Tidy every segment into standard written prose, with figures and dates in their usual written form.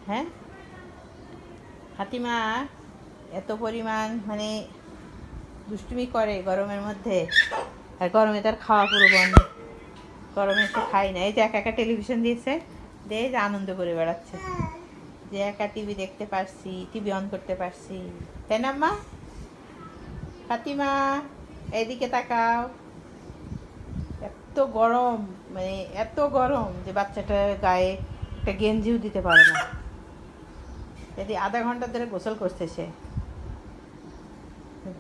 হ্যাঁ, হাতিমা এত পরিমাণ মানে দুষ্টুমি করে গরমের মধ্যে, আর গরমে তার খাওয়া পুরো বন্ধ। গরমে তো খাই না। এই যে একা একা টেলিভিশন দিয়েছে, দিয়ে যে আনন্দ করে বেড়াচ্ছে যে একা টিভি দেখতে পারছি, টিভি অন করতে পারছি। তাই না মা? ফাতিমা এইদিকে তাকাও। এত গরম, মানে এত গরম যে বাচ্চাটার গায়ে একটা গেঞ্জিও দিতে পারে না। যদি আধা ঘন্টা ধরে গোসল করছে সে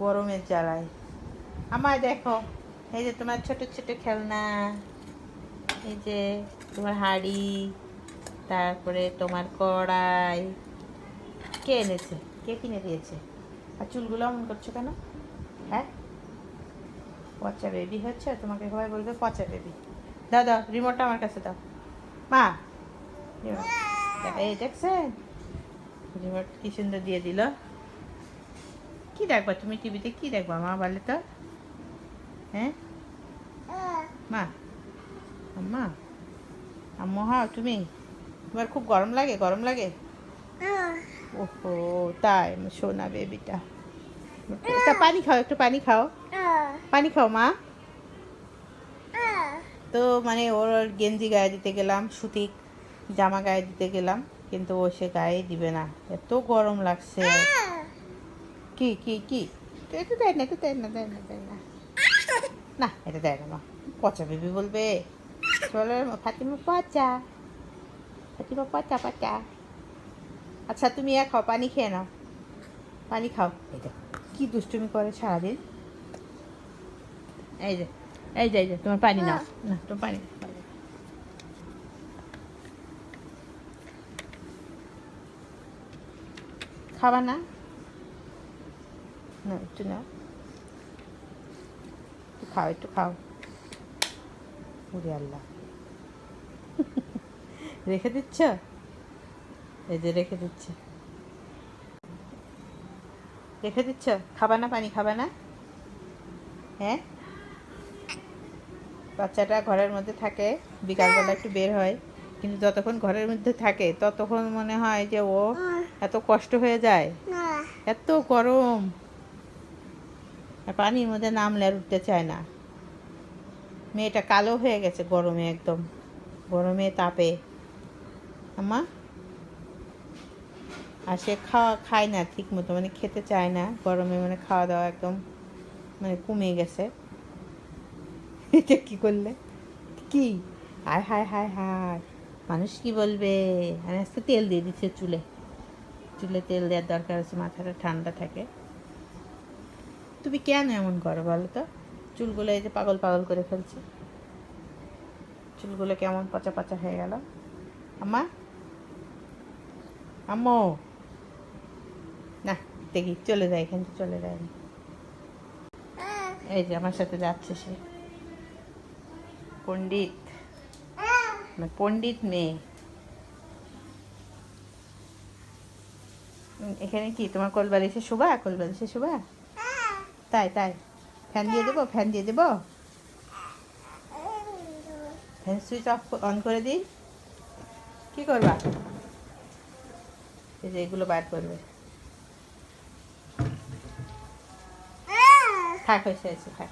গরমের জ্বালায়। আমায় দেখো, এই যে তোমার ছোট ছোট খেলনা, এই যে তোমার হাঁড়ি, তারপরে তোমার কড়াই। কে এনেছে? কে কিনে দিয়েছে? আর চুলগুলো এমন করছো কেন? হ্যাঁ, পচা বেবি হচ্ছে, তোমাকে সবাই বলবে পচা বেবি। দাও দাও, রিমোটটা আমার কাছে দাও মা। রিমোট, এই দেখছেন রিমোট কি সুন্দর দিয়ে দিল। কি দেখবা তুমি টিভিতে? কি দেখবা মা বলে তো? হ্যাঁ মা, আম্মা, আম্মু হও তুমি? তোমার খুব গরম লাগে? গরম লাগে? ওহো, তাই সোনা বেবিটা। তা পানি খাও, একটু পানি খাও, পানি খাও মা। তো মানে ওর গেঞ্জি গায়ে দিতে গেলাম, সুতি জামা গায়ে দিতে গেলাম, কিন্তু ও সে গায়ে দিবে না, এত গরম লাগছে। কি কি কি? এটা দেয় না, এটা দেয় না, দেয় না, দেয় না, না এটা দেয় না মা। পচা বেবি বলবে? বলে ফাতিমা পচা, ফাতিমা পচা পচা। আচ্ছা তুমি খাও, পানি খেয়ে নাও, পানি খাও। এই যে কি দুষ্টুমি করে সারাদিন। এই যে এই যে এই যে তোমার পানি নাও, না তোমার পানি খাবা না? না একটু নাও, একটু খাও, একটু খাও। উরে আল্লাহ, রেখে দিচ্ছ? এই যে রেখে দিচ্ছে, রেখে দিচ্ছ। খাবা না? পানি খাবা না? হ্যাঁ, বাচ্চাটা ঘরের মধ্যে থাকে, বিকালবেলা একটু বের হয়, কিন্তু যতক্ষণ ঘরের মধ্যে থাকে ততক্ষণ মনে হয় যে ও এত কষ্ট হয়ে যায়, এত গরম, আর পানির মধ্যে নামলে আর উঠতে চায় না। মেয়েটা কালো হয়ে গেছে গরমে, একদম গরমে তাপে আম্মা। আর সে খায় না ঠিক মতো, মানে খেতে চায় না গরমে, মানে খাওয়া দাওয়া একদম মানে কমে গেছে। এটা কি করলে? কি? হায় হায় হায় হায়, মানুষ কি বলবে। আর আজকে তেল দিয়ে দিচ্ছে চুলে, চুলে তেল দেওয়ার দরকার আছে, মাথাটা ঠান্ডা থাকে। তুমি কেন এমন করো বলো তো? চুলগুলো এই যে পাগল পাগল করে ফেলছে, চুলগুলো কেমন পচা পচা হয়ে গেল। আম্মা, আম্মু, না দেখি চলে যায়, এখান থেকে চলে যায়। এই যে আমার সাথে যাচ্ছে সে, পণ্ডিত, পণ্ডিত মেয়ে। এখানে কি তোমার কোলবালিশে শোভা? কোলবালিশে শোভা? তাই তাই, ফ্যান দিয়ে দেবো, ফ্যান দিয়ে দেবো, ফ্যান সুইচ অফ অন করে দিই। কি করবা? এই যে এগুলো বার করবে। থাক, হয়েছে হয়েছে, থাক,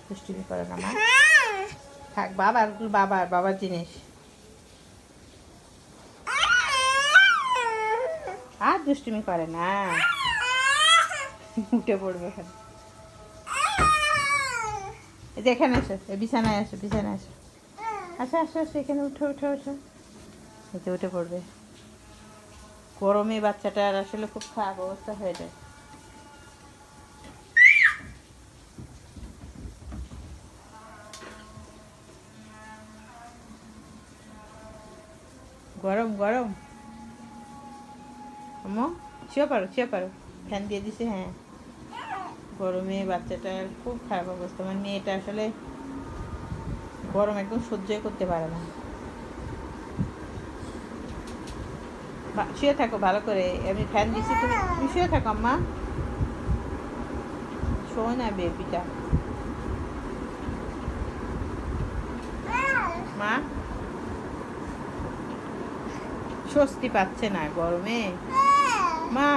দুষ্টুমি করো না মা, থাক। বাবার বাবার বাবার জিনিস, আর দুষ্টুমি করে না, উঠে পড়বে এখানে। এই যে এখানে আসো, বিছানায় আসো, বিছানায় আসো, আসো আসো আসো, এখানে উঠো উঠো উঠো। এতে উঠে পড়বে। গরমে বাচ্চাটার আসলে খুব খারাপ অবস্থা হয়ে যায়। গরম গরম, আম্মু শুয়ে পারো, শুয়ে পারো, ফ্যান দিয়ে দিছে। হ্যাঁ, গরমে বাচ্চাটার খুব খারাপ অবস্থা, মানে মেয়েটা আসলে গরম একদম সহ্যই করতে পারে না। শুয়ে থাকো ভালো করে, আমি ফ্যান দিচ্ছি, তুমি তুমি শুয়ে থাকো আম্মা। শোয় না বেবিটা। মা স্বস্তি পাচ্ছে না গরমে। মা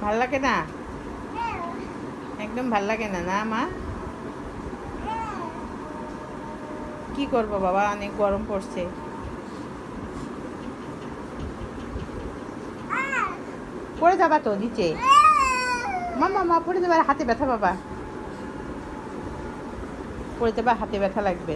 ভাল লাগে না, একদম ভাল লাগে না, না মা? কি করবো বাবা, অনেক গরম পড়ছে। পড়ে যাবা তো নিচে। মা পড়ে যাবার, হাতে ব্যথা বাবা, পড়ে যাবা, হাতে ব্যথা লাগবে।